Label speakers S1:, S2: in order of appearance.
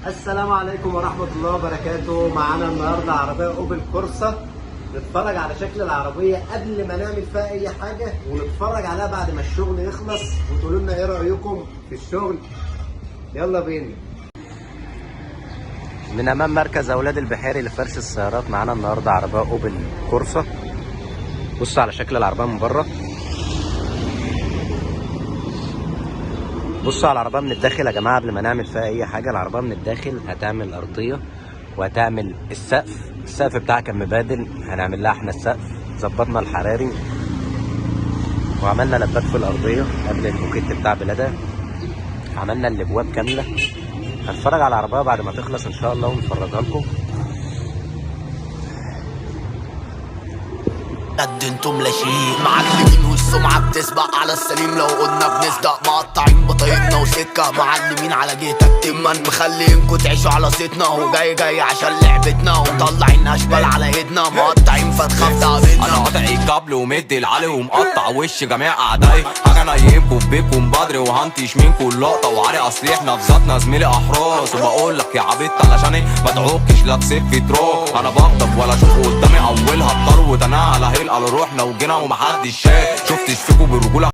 S1: السلام عليكم ورحمة الله وبركاته. معانا النهاردة عربية اوبل كورسا. نتفرج على شكل العربية قبل ما نعمل فيها أي حاجة، ونتفرج عليها بعد ما الشغل يخلص وتقولوا لنا إيه رأيكم في الشغل. يلا بينا. من أمام مركز أولاد البحيري لفرش السيارات معانا النهاردة عربية اوبل كورسا. بصوا على شكل العربية من بره، بصوا على العربية من الداخل يا جماعة. قبل ما نعمل فيها أي حاجة، العربية من الداخل هتعمل أرضية وهتعمل السقف بتاعها كان مبادل، هنعمل لها احنا السقف. ظبطنا الحراري وعملنا لبات في الأرضية قبل الموكيت بتاع بلادها، عملنا الابواب كاملة. هنتفرج على العربية بعد ما تخلص إن شاء الله ونفرجها لكم.
S2: قد انتم لا شيء معلمين والسمعة بتسبق على السليم. لو قلنا بنصدق مقطعين بطريقنا وسكة معلمين على جيتك تمن مخلينكوا تعيشوا على صيتنا. وجاي عشان لعبتنا ومطلعين اشبال على ايدنا مقطعين فتخاف تعبتنا.
S3: انا قاطع الكابل ومدي العلي ومقطع وش جميع اعدائي. حاجه نايمكوا في بيتكم بدري وهنتش منكوا اللقطه وعاري. اصل احنا في ذاتنا زميلي احراس، وبقول لك يا عبيط علشان ما تعوكش لا تسيب في تروك. انا بغضب ولا اشوف قدامي اولها الطر وتناهى لا هيلقى لروحنا وجينا ومحدش شاف. شفتش فيكوا بالرجوله